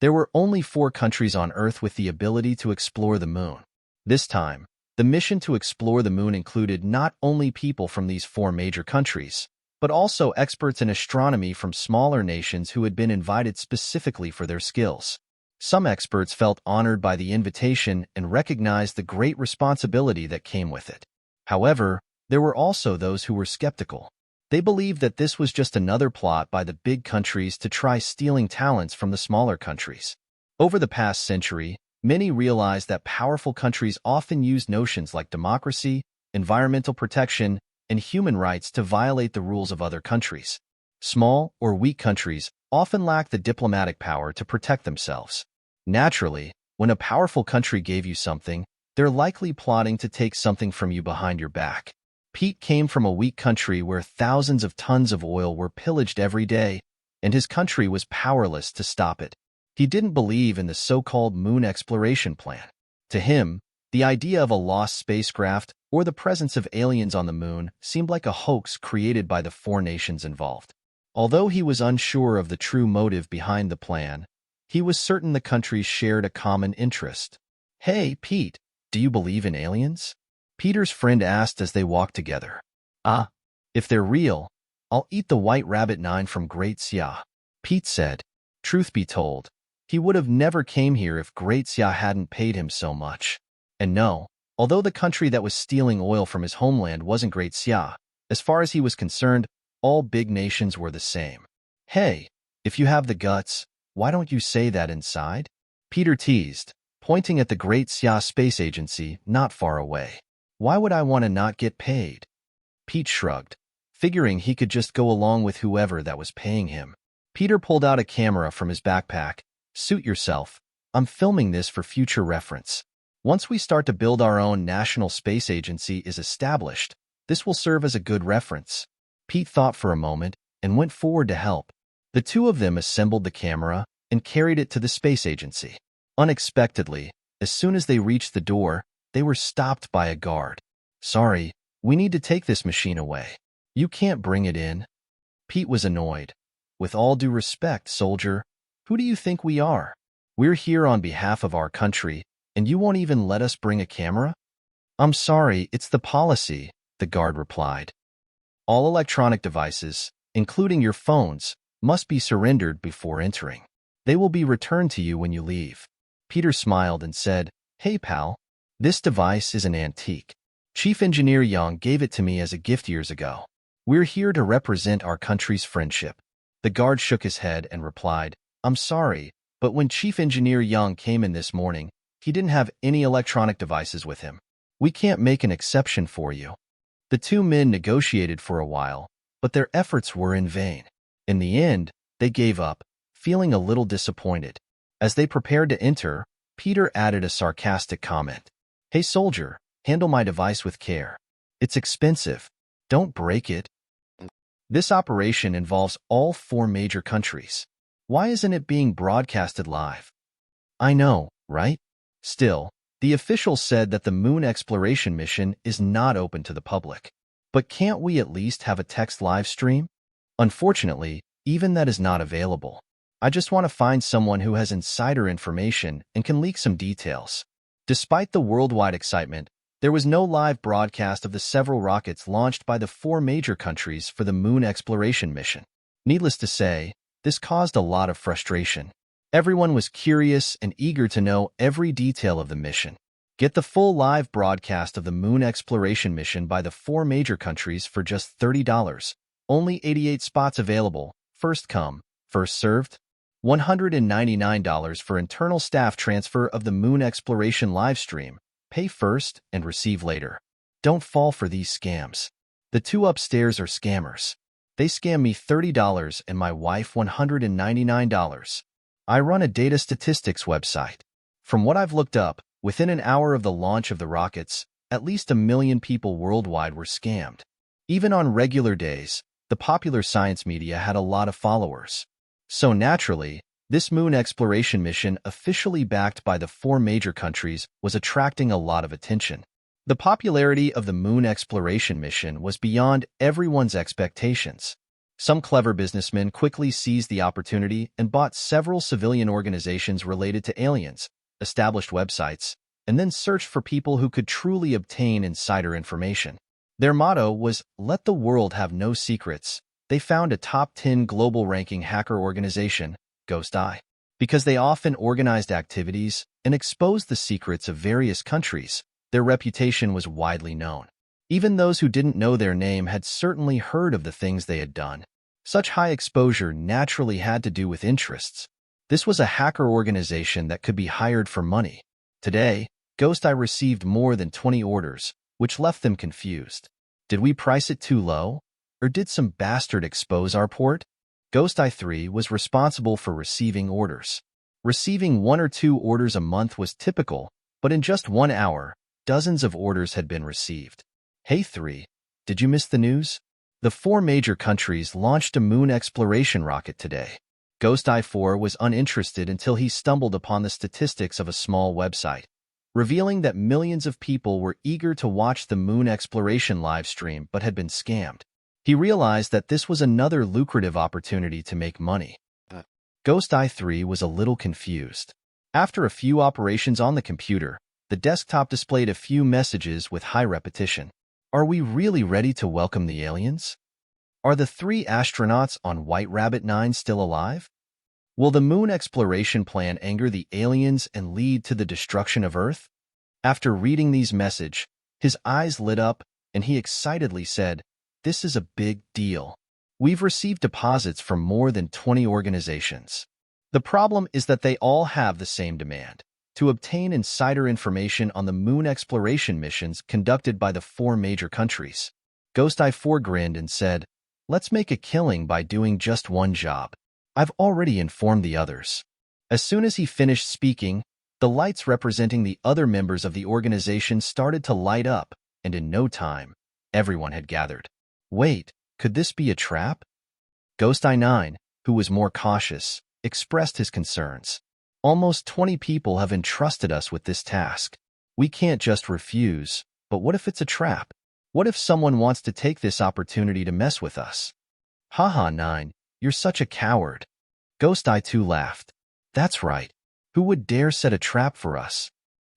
There were only 4 countries on Earth with the ability to explore the moon. This time, the mission to explore the moon included not only people from these 4 major countries, but also experts in astronomy from smaller nations who had been invited specifically for their skills. Some experts felt honored by the invitation and recognized the great responsibility that came with it. However, there were also those who were skeptical. They believed that this was just another plot by the big countries to try stealing talents from the smaller countries. Over the past century, many realized that powerful countries often use notions like democracy, environmental protection, and human rights to violate the rules of other countries. Small or weak countries often lack the diplomatic power to protect themselves. Naturally, when a powerful country gave you something, they're likely plotting to take something from you behind your back. Pete came from a weak country where thousands of tons of oil were pillaged every day, and his country was powerless to stop it. He didn't believe in the so-called moon exploration plan. To him, the idea of a lost spacecraft or the presence of aliens on the moon seemed like a hoax created by the 4 nations involved. Although he was unsure of the true motive behind the plan, he was certain the countries shared a common interest. "Hey, Pete, do you believe in aliens?" Peter's friend asked as they walked together. "Ah, if they're real, I'll eat the White Rabbit 9 from Great Xia," Pete said. Truth be told, he would have never came here if Great Xia hadn't paid him so much. And no, although the country that was stealing oil from his homeland wasn't Great Xia, as far as he was concerned, all big nations were the same. "Hey, if you have the guts, why don't you say that inside?" Peter teased, pointing at the Great Xia Space Agency not far away. "Why would I want to not get paid?" Pete shrugged, figuring he could just go along with whoever that was paying him. Peter pulled out a camera from his backpack. "Suit yourself. I'm filming this for future reference. Once we start to build our own national space agency is established, this will serve as a good reference." Pete thought for a moment and went forward to help. The 2 of them assembled the camera and carried it to the space agency. Unexpectedly, as soon as they reached the door, they were stopped by a guard. "Sorry, we need to take this machine away. You can't bring it in." Pete was annoyed. "With all due respect, soldier, who do you think we are? We're here on behalf of our country, and you won't even let us bring a camera?" "I'm sorry, it's the policy," the guard replied. "All electronic devices, including your phones, must be surrendered before entering. They will be returned to you when you leave." Peter smiled and said, "Hey, pal. This device is an antique. Chief Engineer Young gave it to me as a gift years ago. We're here to represent our country's friendship." The guard shook his head and replied, "I'm sorry, but when Chief Engineer Young came in this morning, he didn't have any electronic devices with him. We can't make an exception for you." The 2 men negotiated for a while, but their efforts were in vain. In the end, they gave up, feeling a little disappointed. As they prepared to enter, Peter added a sarcastic comment. "Hey, soldier, handle my device with care. It's expensive. Don't break it." This operation involves all 4 major countries. Why isn't it being broadcasted live? I know, right? Still, the official said that the moon exploration mission is not open to the public. But can't we at least have a text live stream? Unfortunately, even that is not available. I just want to find someone who has insider information and can leak some details. Despite the worldwide excitement, there was no live broadcast of the several rockets launched by the 4 major countries for the moon exploration mission. Needless to say, this caused a lot of frustration. Everyone was curious and eager to know every detail of the mission. Get the full live broadcast of the moon exploration mission by the 4 major countries for just $30. Only 88 spots available. First come, first served. $199 for internal staff transfer of the moon exploration livestream. Pay first and receive later. Don't fall for these scams. The 2 upstairs are scammers. They scam me $30 and my wife $199. I run a data statistics website. From what I've looked up, within an hour of the launch of the rockets, at least 1 million people worldwide were scammed. Even on regular days, the popular science media had a lot of followers. So naturally, this moon exploration mission, officially backed by the 4 major countries, was attracting a lot of attention. The popularity of the moon exploration mission was beyond everyone's expectations. Some clever businessmen quickly seized the opportunity and bought several civilian organizations related to aliens, established websites, and then searched for people who could truly obtain insider information. Their motto was, "Let the world have no secrets." They found a top 10 global ranking hacker organization, Ghost Eye, because they often organized activities and exposed the secrets of various countries. Their reputation was widely known. Even those who didn't know their name had certainly heard of the things they had done. Such high exposure naturally had to do with interests. This was a hacker organization that could be hired for money. Today, Ghost Eye received more than 20 orders, which left them confused. Did we price it too low? Or did some bastard expose our port? Ghost Eye 3 was responsible for receiving orders. Receiving 1 or 2 orders a month was typical, but in just 1 hour, dozens of orders had been received. Hey 3, did you miss the news? The 4 major countries launched a moon exploration rocket today. Ghost Eye 4 was uninterested until he stumbled upon the statistics of a small website, revealing that millions of people were eager to watch the moon exploration livestream but had been scammed. He realized that this was another lucrative opportunity to make money. Ghost Eye 3 was a little confused. After a few operations on the computer, the desktop displayed a few messages with high repetition. Are we really ready to welcome the aliens? Are the 3 astronauts on White Rabbit 9 still alive? Will the moon exploration plan anger the aliens and lead to the destruction of Earth? After reading these messages, his eyes lit up and he excitedly said, "This is a big deal. We've received deposits from more than 20 organizations. The problem is that they all have the same demand: to obtain insider information on the moon exploration missions conducted by the 4 major countries." Ghost Eye 4 grinned and said, "Let's make a killing by doing just one job. I've already informed the others." As soon as he finished speaking, the lights representing the other members of the organization started to light up, and in no time, everyone had gathered. Wait, could this be a trap? Ghost Eye 9, who was more cautious, expressed his concerns. Almost 20 people have entrusted us with this task. We can't just refuse, but what if it's a trap? What if someone wants to take this opportunity to mess with us? Haha 9, you're such a coward. Ghost Eye 2 laughed. That's right. Who would dare set a trap for us?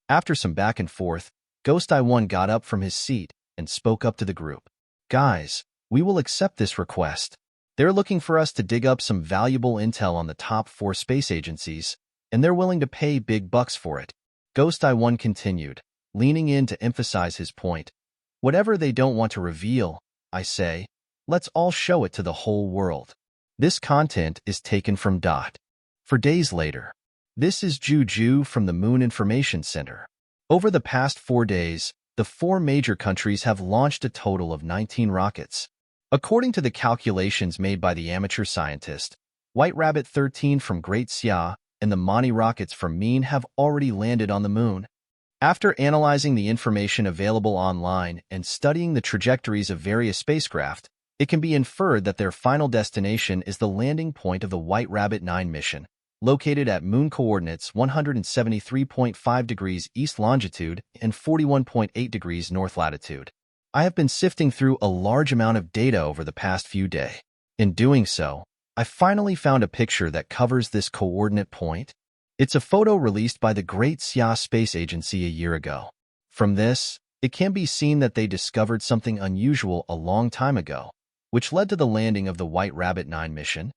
After some back and forth, Ghost Eye 1 got up from his seat and spoke up to the group. Guys, we will accept this request. They're looking for us to dig up some valuable intel on the top 4 space agencies, and they're willing to pay big bucks for it. Ghost Eye 1 continued, leaning in to emphasize his point. Whatever they don't want to reveal, I say, let's all show it to the whole world. This content is taken from Dot. For days later. This is Juju from the Moon Information Center. Over the past 4 days, the 4 major countries have launched a total of 19 rockets. According to the calculations made by the amateur scientist, White Rabbit 13 from Great Xia and the Mani rockets from Mean have already landed on the moon. After analyzing the information available online and studying the trajectories of various spacecraft, it can be inferred that their final destination is the landing point of the White Rabbit 9 mission, located at moon coordinates 173.5 degrees east longitude and 41.8 degrees north latitude. I have been sifting through a large amount of data over the past few days. In doing so, I finally found a picture that covers this coordinate point. It's a photo released by the Great Xia Space Agency a year ago. From this, it can be seen that they discovered something unusual a long time ago, which led to the landing of the White Rabbit 9 mission.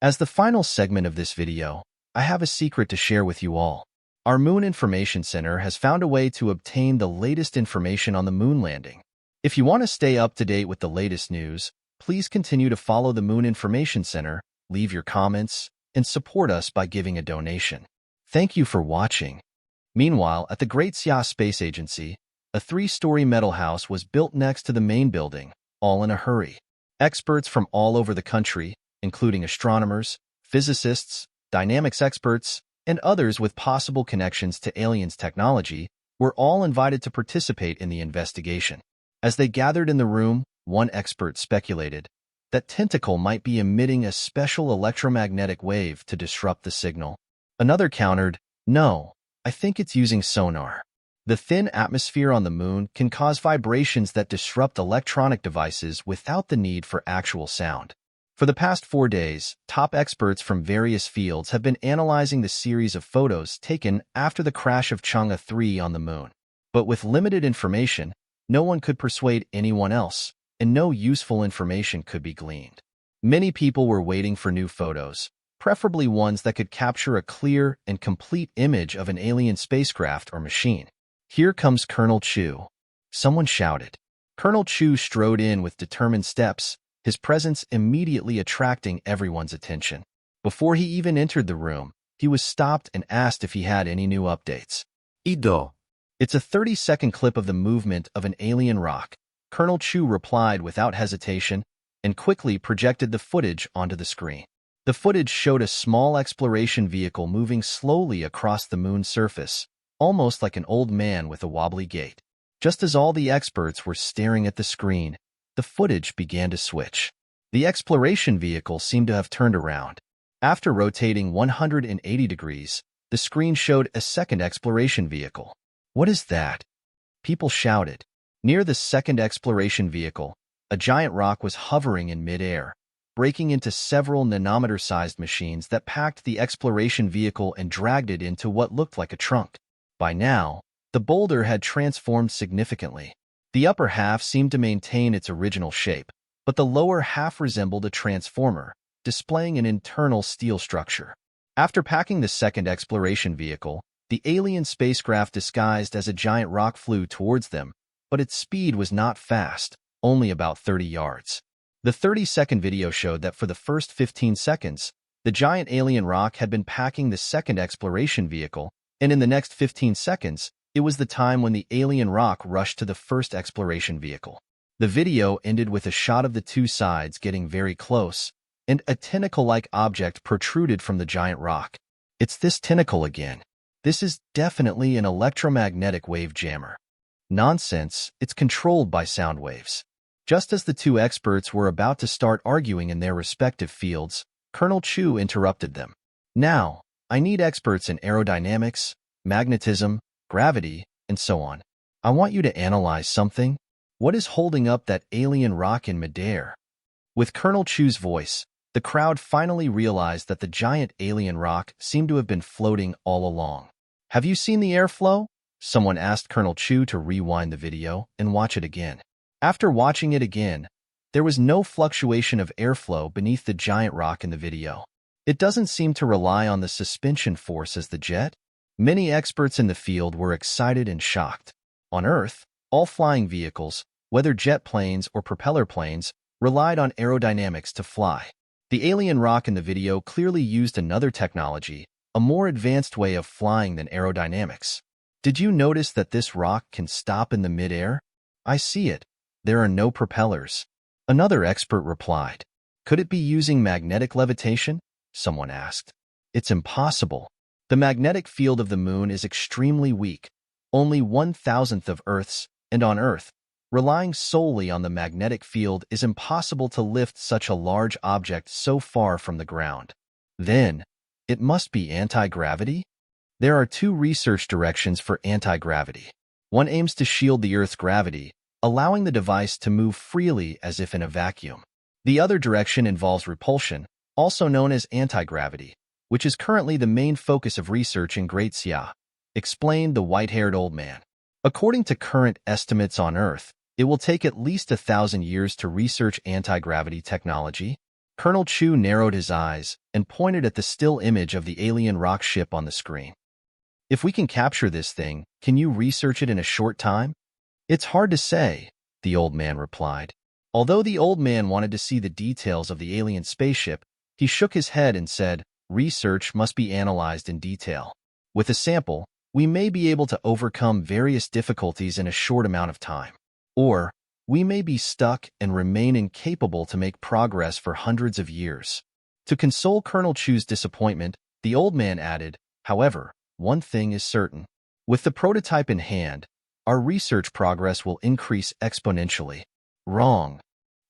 As the final segment of this video, I have a secret to share with you all. Our Moon Information Center has found a way to obtain the latest information on the moon landing. If you want to stay up to date with the latest news, please continue to follow the Moon Information Center, leave your comments, and support us by giving a donation. Thank you for watching. Meanwhile, at the Great Xia Space Agency, a 3-story metal house was built next to the main building, all in a hurry. Experts from all over the country, including astronomers, physicists, dynamics experts, and others with possible connections to aliens technology, were all invited to participate in the investigation. As they gathered in the room, one expert speculated that Tentacle might be emitting a special electromagnetic wave to disrupt the signal. Another countered, "No, I think it's using sonar. The thin atmosphere on the moon can cause vibrations that disrupt electronic devices without the need for actual sound." For the past 4 days, top experts from various fields have been analyzing the series of photos taken after the crash of Chang'e 3 on the moon. But with limited information, no one could persuade anyone else, and no useful information could be gleaned. Many people were waiting for new photos, preferably ones that could capture a clear and complete image of an alien spacecraft or machine. "Here comes Colonel Chu," someone shouted. Colonel Chu strode in with determined steps, his presence immediately attracting everyone's attention. Before he even entered the room, he was stopped and asked if he had any new updates. Ido. It's a 30-second clip of the movement of an alien rock. Colonel Chu replied without hesitation and quickly projected the footage onto the screen. The footage showed a small exploration vehicle moving slowly across the moon's surface, almost like an old man with a wobbly gait. Just as all the experts were staring at the screen, the footage began to switch. The exploration vehicle seemed to have turned around. After rotating 180 degrees, the screen showed a second exploration vehicle. "What is that?" people shouted. Near the second exploration vehicle, a giant rock was hovering in midair, breaking into several nanometer-sized machines that packed the exploration vehicle and dragged it into what looked like a trunk. By now, the boulder had transformed significantly. The upper half seemed to maintain its original shape, but the lower half resembled a transformer, displaying an internal steel structure. After packing the second exploration vehicle, the alien spacecraft disguised as a giant rock flew towards them, but its speed was not fast, only about 30 yards. The 30-second video showed that for the first 15 seconds, the giant alien rock had been packing the second exploration vehicle, and in the next 15 seconds, it was the time when the alien rock rushed to the first exploration vehicle. The video ended with a shot of the two sides getting very close, and a tentacle-like object protruded from the giant rock. "It's this tentacle again. This is definitely an electromagnetic wave jammer." "Nonsense, it's controlled by sound waves." Just as the two experts were about to start arguing in their respective fields, Colonel Chu interrupted them. "Now, I need experts in aerodynamics, magnetism, gravity, and so on. I want you to analyze something. What is holding up that alien rock in midair?" With Colonel Chu's voice, the crowd finally realized that the giant alien rock seemed to have been floating all along. "Have you seen the airflow?" Someone asked Colonel Chu to rewind the video and watch it again. After watching it again, there was no fluctuation of airflow beneath the giant rock in the video. It doesn't seem to rely on the suspension force as the jet. Many experts in the field were excited and shocked. On Earth, all flying vehicles, whether jet planes or propeller planes, relied on aerodynamics to fly. The alien rock in the video clearly used another technology, a more advanced way of flying than aerodynamics. "Did you notice that this rock can stop in the midair?" "I see it. There are no propellers." Another expert replied. "Could it be using magnetic levitation?" someone asked. "It's impossible. The magnetic field of the moon is extremely weak, only 1/1000th of Earth's, and on Earth, relying solely on the magnetic field is impossible to lift such a large object so far from the ground." "Then, it must be anti-gravity?" There are two research directions for anti-gravity. One aims to shield the Earth's gravity, allowing the device to move freely as if in a vacuum. The other direction involves repulsion, also known as anti-gravity, which is currently the main focus of research in Great Xia, explained the white-haired old man. According to current estimates on Earth, it will take at least 1,000 years to research anti-gravity technology. Colonel Chu narrowed his eyes and pointed at the still image of the alien rock ship on the screen. "If we can capture this thing, can you research it in a short time?" "It's hard to say," the old man replied. Although the old man wanted to see the details of the alien spaceship, he shook his head and said, "Research must be analyzed in detail. With a sample, we may be able to overcome various difficulties in a short amount of time. Or, we may be stuck and remain incapable to make progress for hundreds of years." To console Colonel Chu's disappointment, the old man added, "However, one thing is certain. With the prototype in hand, our research progress will increase exponentially." "Wrong."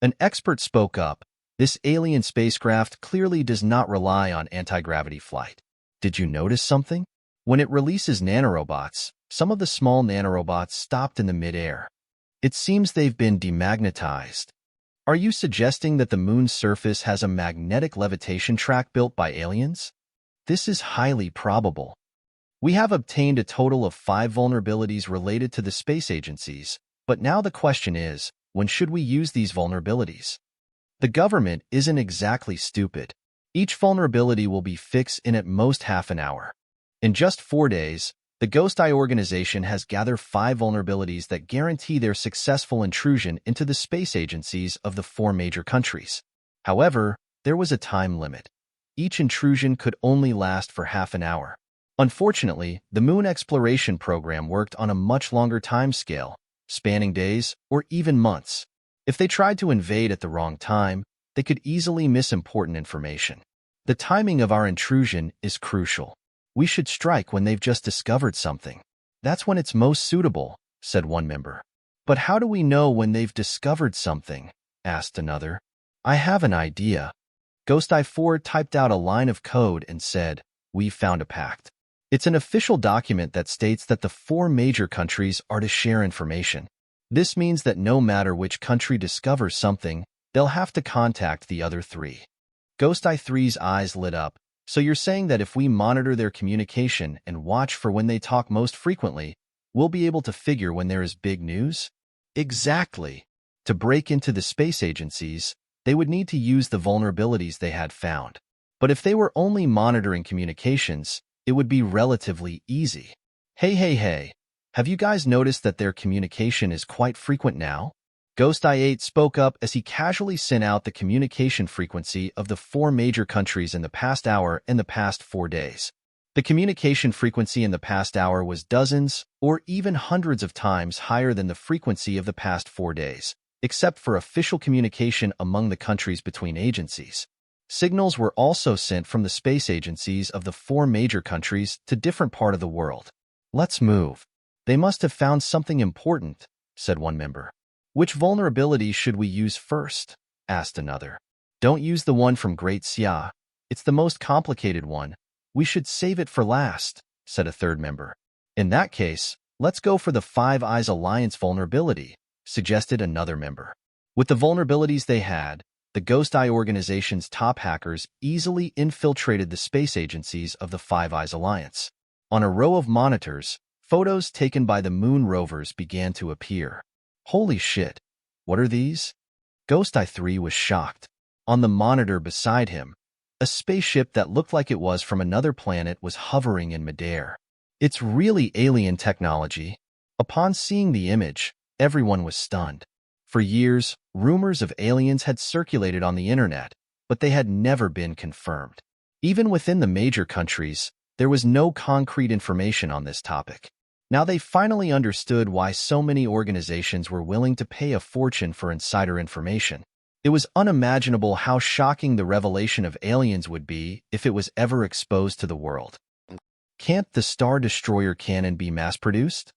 An expert spoke up. "This alien spacecraft clearly does not rely on anti-gravity flight. Did you notice something? When it releases nanorobots, some of the small nanorobots stopped in the midair. It seems they've been demagnetized." Are you suggesting that the moon's surface has a magnetic levitation track built by aliens? This is highly probable. We have obtained a total of 5 vulnerabilities related to the space agencies, but now the question is, when should we use these vulnerabilities? The government isn't exactly stupid. Each vulnerability will be fixed in at most half an hour. In just 4 days, the Ghost Eye organization has gathered 5 vulnerabilities that guarantee their successful intrusion into the space agencies of the 4 major countries. However, there was a time limit. Each intrusion could only last for half an hour. Unfortunately, the moon exploration program worked on a much longer time scale, spanning days or even months. If they tried to invade at the wrong time, they could easily miss important information. The timing of our intrusion is crucial. We should strike when they've just discovered something. That's when it's most suitable, said one member. But how do we know when they've discovered something? Asked another. I have an idea. Ghost Eye 4 typed out a line of code and said, "We've found a pact." It's an official document that states that the 4 major countries are to share information. This means that no matter which country discovers something, they'll have to contact the other 3. Ghost Eye 3's eyes lit up. So you're saying that if we monitor their communication and watch for when they talk most frequently, we'll be able to figure when there is big news? Exactly. To break into the space agencies, they would need to use the vulnerabilities they had found. But if they were only monitoring communications, it would be relatively easy. Hey, have you guys noticed that their communication is quite frequent now? Ghost Eye 8 spoke up as he casually sent out the communication frequency of the 4 major countries in the past hour and the past 4 days. The communication frequency in the past hour was dozens or even hundreds of times higher than the frequency of the past 4 days, except for official communication among the countries between agencies. Signals were also sent from the space agencies of the 4 major countries to different parts of the world. Let's move. They must have found something important, said one member. Which vulnerability should we use first? Asked another. Don't use the one from Great Xia. It's the most complicated one. We should save it for last, said a third member. In that case, let's go for the 5 Eyes Alliance vulnerability, suggested another member. With the vulnerabilities they had, the Ghost Eye organization's top hackers easily infiltrated the space agencies of the 5 Eyes Alliance. On a row of monitors, photos taken by the moon rovers began to appear. Holy shit, what are these? Ghost Eye 3 was shocked. On the monitor beside him, a spaceship that looked like it was from another planet was hovering in midair. It's really alien technology. Upon seeing the image, everyone was stunned. For years, rumors of aliens had circulated on the internet, but they had never been confirmed. Even within the major countries, there was no concrete information on this topic. Now they finally understood why so many organizations were willing to pay a fortune for insider information. It was unimaginable how shocking the revelation of aliens would be if it was ever exposed to the world. Can't the Star Destroyer cannon be mass-produced?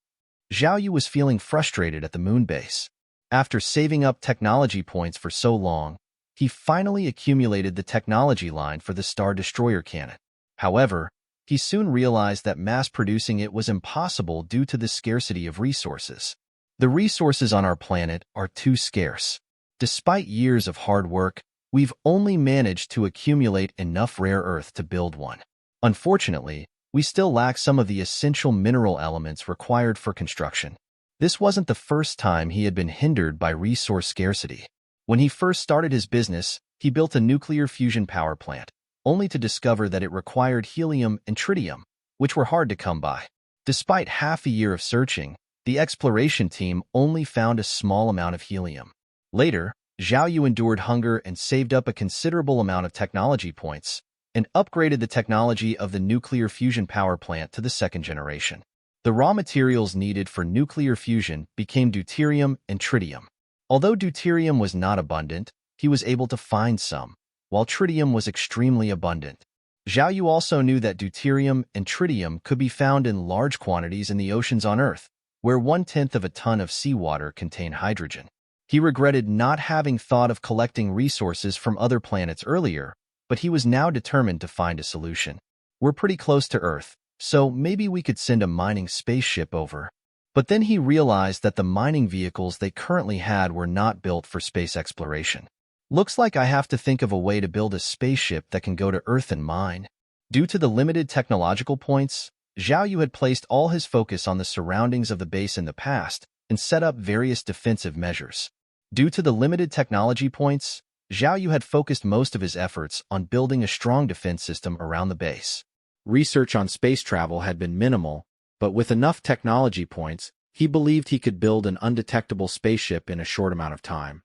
Zhao Yu was feeling frustrated at the moon base. After saving up technology points for so long, he finally accumulated the technology line for the Star Destroyer cannon. However, he soon realized that mass-producing it was impossible due to the scarcity of resources. The resources on our planet are too scarce. Despite years of hard work, we've only managed to accumulate enough rare earth to build one. Unfortunately, we still lack some of the essential mineral elements required for construction. This wasn't the first time he had been hindered by resource scarcity. When he first started his business, he built a nuclear fusion power plant, only to discover that it required helium and tritium, which were hard to come by. Despite half a year of searching, the exploration team only found a small amount of helium. Later, Zhao Yu endured hunger and saved up a considerable amount of technology points, and upgraded the technology of the nuclear fusion power plant to the 2nd generation. The raw materials needed for nuclear fusion became deuterium and tritium. Although deuterium was not abundant, he was able to find some, while tritium was extremely abundant. Zhao Yu also knew that deuterium and tritium could be found in large quantities in the oceans on Earth, where 1/10 of a ton of seawater contained hydrogen. He regretted not having thought of collecting resources from other planets earlier, but he was now determined to find a solution. We're pretty close to Earth, so maybe we could send a mining spaceship over. But then he realized that the mining vehicles they currently had were not built for space exploration. Looks like I have to think of a way to build a spaceship that can go to Earth and mine. Due to the limited technological points, Zhao Yu had placed all his focus on the surroundings of the base in the past and set up various defensive measures. Due to the limited technology points, Zhao Yu had focused most of his efforts on building a strong defense system around the base. Research on space travel had been minimal, but with enough technology points, he believed he could build an undetectable spaceship in a short amount of time.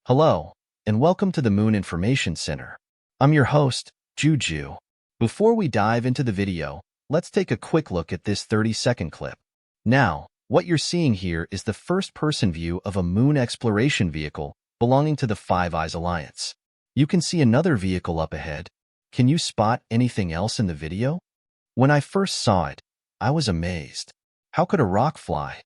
Hello, and welcome to the Moon Information Center. I'm your host, Juju. Before we dive into the video, let's take a quick look at this 30-second clip. Now, what you're seeing here is the first-person view of a moon exploration vehicle belonging to the Five Eyes Alliance. You can see another vehicle up ahead. Can you spot anything else in the video? When I first saw it, I was amazed. How could a rock fly?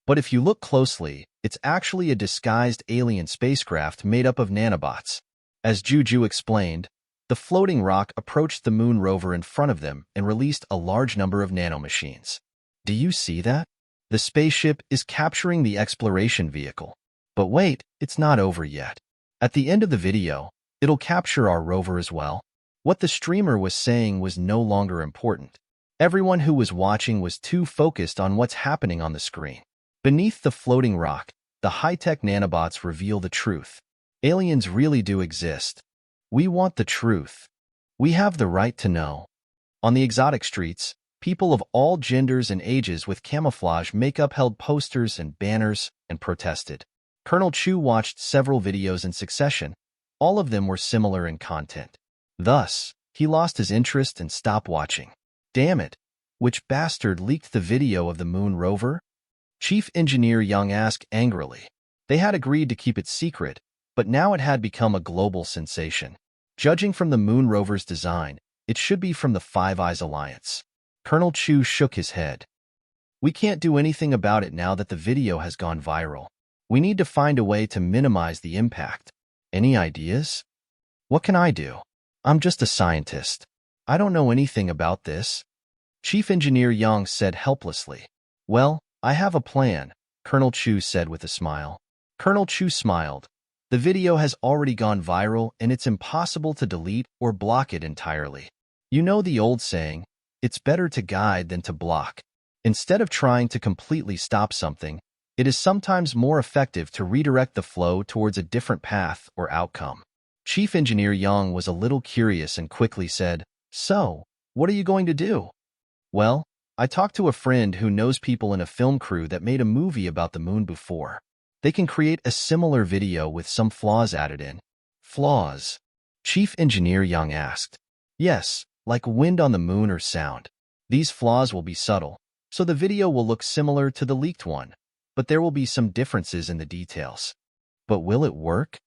But if you look closely, it's actually a disguised alien spacecraft made up of nanobots. As Juju explained, the floating rock approached the moon rover in front of them and released a large number of nanomachines. Do you see that? The spaceship is capturing the exploration vehicle. But wait, it's not over yet. At the end of the video, it'll capture our rover as well. What the streamer was saying was no longer important. Everyone who was watching was too focused on what's happening on the screen. Beneath the floating rock, the high-tech nanobots reveal the truth. Aliens really do exist. We want the truth. We have the right to know. On the exotic streets, people of all genders and ages with camouflage makeup held posters and banners and protested. Colonel Chu watched several videos in succession. All of them were similar in content. Thus, he lost his interest and stopped watching. Damn it! Which bastard leaked the video of the moon rover? Chief Engineer Yang asked angrily. They had agreed to keep it secret, but now it had become a global sensation. Judging from the moon rover's design, it should be from the Five Eyes Alliance. Colonel Chu shook his head. We can't do anything about it now that the video has gone viral. We need to find a way to minimize the impact. Any ideas? What can I do? I'm just a scientist. I don't know anything about this. Chief Engineer Yang said helplessly. Well, I have a plan, Colonel Chu said with a smile. Colonel Chu smiled. The video has already gone viral and it's impossible to delete or block it entirely. You know the old saying, it's better to guide than to block. Instead of trying to completely stop something, it is sometimes more effective to redirect the flow towards a different path or outcome. Chief Engineer Yang was a little curious and quickly said, So, what are you going to do? Well, I talked to a friend who knows people in a film crew that made a movie about the moon before. They can create a similar video with some flaws added in. Flaws? Chief Engineer Yang asked. Yes, like wind on the moon or sound. These flaws will be subtle, so the video will look similar to the leaked one, but there will be some differences in the details. But will it work?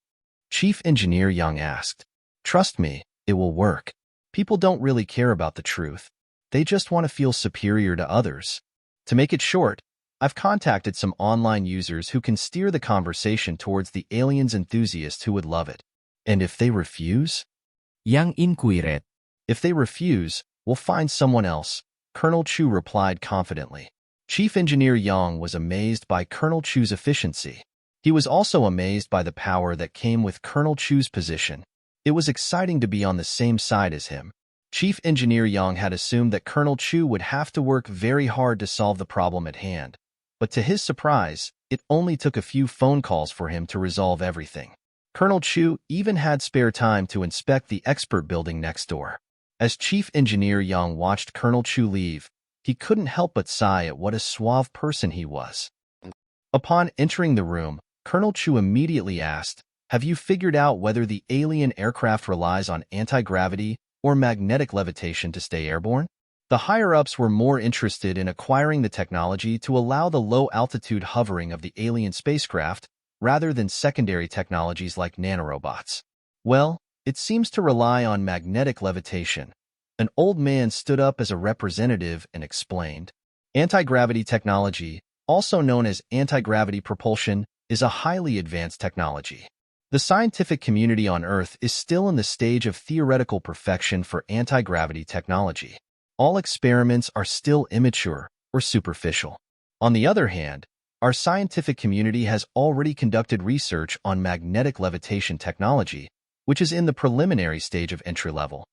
Chief Engineer Yang asked. Trust me, it will work. People don't really care about the truth. They just want to feel superior to others. To make it short, I've contacted some online users who can steer the conversation towards the aliens enthusiasts who would love it. And if they refuse? Yang inquired. If they refuse, we'll find someone else, Colonel Chu replied confidently. Chief Engineer Yang was amazed by Colonel Chu's efficiency. He was also amazed by the power that came with Colonel Chu's position. It was exciting to be on the same side as him. Chief Engineer Yang had assumed that Colonel Chu would have to work very hard to solve the problem at hand. But to his surprise, it only took a few phone calls for him to resolve everything. Colonel Chu even had spare time to inspect the expert building next door. As Chief Engineer Yang watched Colonel Chu leave, he couldn't help but sigh at what a suave person he was. Upon entering the room, Colonel Chu immediately asked, Have you figured out whether the alien aircraft relies on anti-gravity or magnetic levitation to stay airborne? The higher-ups were more interested in acquiring the technology to allow the low-altitude hovering of the alien spacecraft rather than secondary technologies like nanorobots. Well, it seems to rely on magnetic levitation. An old man stood up as a representative and explained, Anti-gravity technology, also known as anti-gravity propulsion, is a highly advanced technology. The scientific community on Earth is still in the stage of theoretical perfection for anti-gravity technology. All experiments are still immature or superficial. On the other hand, our scientific community has already conducted research on magnetic levitation technology, which is in the preliminary stage of entry level.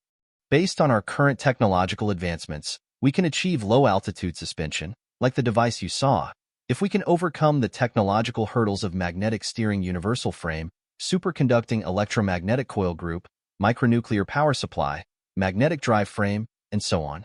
Based on our current technological advancements, we can achieve low-altitude suspension, like the device you saw, if we can overcome the technological hurdles of magnetic steering universal frame, superconducting electromagnetic coil group, micronuclear power supply, magnetic drive frame, and so on.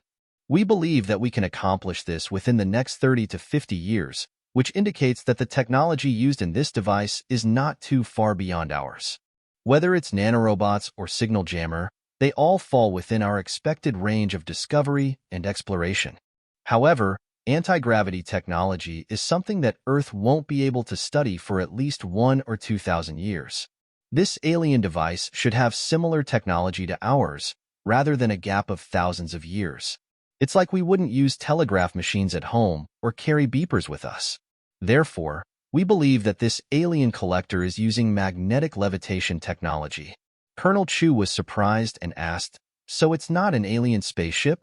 We believe that we can accomplish this within the next 30 to 50 years, which indicates that the technology used in this device is not too far beyond ours. Whether it's nanorobots or signal jammer, they all fall within our expected range of discovery and exploration. However, anti-gravity technology is something that Earth won't be able to study for at least 1 or 2,000 years. This alien device should have similar technology to ours, rather than a gap of thousands of years. It's like we wouldn't use telegraph machines at home or carry beepers with us. Therefore, we believe that this alien collector is using magnetic levitation technology. Colonel Chu was surprised and asked, "So it's not an alien spaceship?"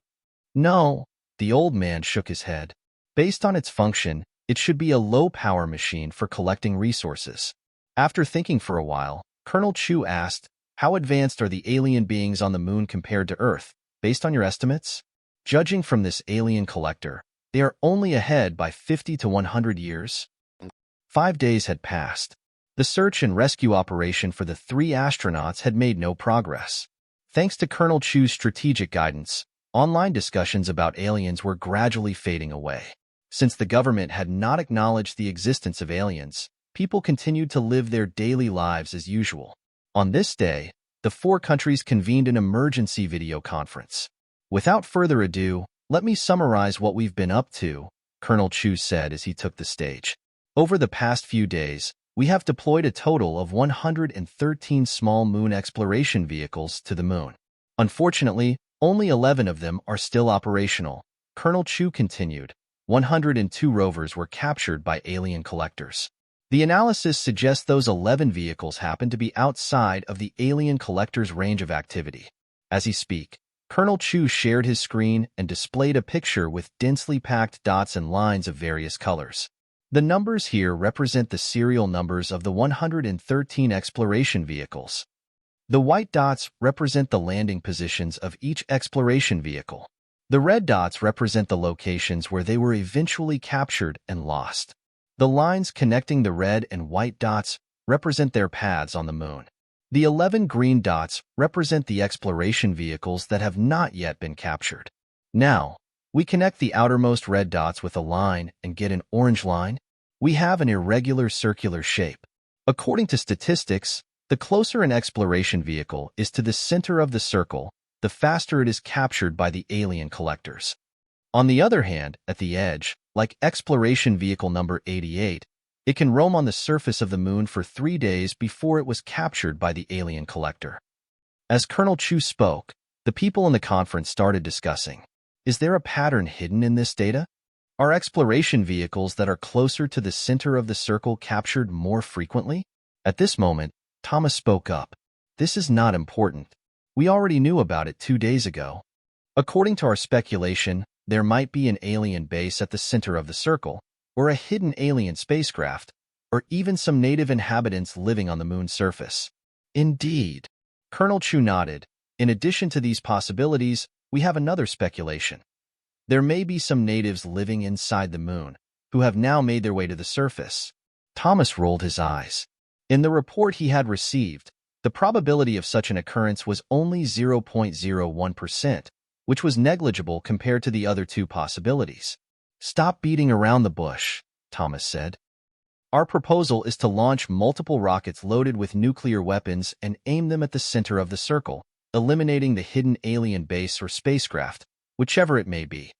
"No," the old man shook his head. "Based on its function, it should be a low-power machine for collecting resources." After thinking for a while, Colonel Chu asked, "How advanced are the alien beings on the moon compared to Earth, based on your estimates?" "Judging from this alien collector, they are only ahead by 50 to 100 years. 5 days had passed. The search and rescue operation for the 3 astronauts had made no progress. Thanks to Colonel Chu's strategic guidance, online discussions about aliens were gradually fading away. Since the government had not acknowledged the existence of aliens, people continued to live their daily lives as usual. On this day, the 4 countries convened an emergency video conference. "Without further ado, let me summarize what we've been up to," Colonel Chu said as he took the stage. "Over the past few days, we have deployed a total of 113 small moon exploration vehicles to the moon. Unfortunately, only 11 of them are still operational," Colonel Chu continued. 102 rovers were captured by alien collectors. The analysis suggests those 11 vehicles happen to be outside of the alien collector's range of activity. As he spoke, Colonel Chu shared his screen and displayed a picture with densely packed dots and lines of various colors. The numbers here represent the serial numbers of the 113 exploration vehicles. The white dots represent the landing positions of each exploration vehicle. The red dots represent the locations where they were eventually captured and lost. The lines connecting the red and white dots represent their paths on the moon. The 11 green dots represent the exploration vehicles that have not yet been captured. Now, we connect the outermost red dots with a line and get an orange line. We have an irregular circular shape. According to statistics, the closer an exploration vehicle is to the center of the circle, the faster it is captured by the alien collectors. On the other hand, at the edge, like exploration vehicle number 88, it can roam on the surface of the moon for 3 days before it was captured by the alien collector. As Colonel Chu spoke, the people in the conference started discussing, "Is there a pattern hidden in this data? Are exploration vehicles that are closer to the center of the circle captured more frequently?" At this moment, Thomas spoke up. "This is not important. We already knew about it 2 days ago. According to our speculation, there might be an alien base at the center of the circle, or a hidden alien spacecraft, or even some native inhabitants living on the moon's surface." "Indeed." Colonel Chu nodded. "In addition to these possibilities, we have another speculation. There may be some natives living inside the moon, who have now made their way to the surface." Thomas rolled his eyes. In the report he had received, the probability of such an occurrence was only 0.01%, which was negligible compared to the other 2 possibilities. "Stop beating around the bush," Thomas said. "Our proposal is to launch multiple rockets loaded with nuclear weapons and aim them at the center of the circle, eliminating the hidden alien base or spacecraft, whichever it may be.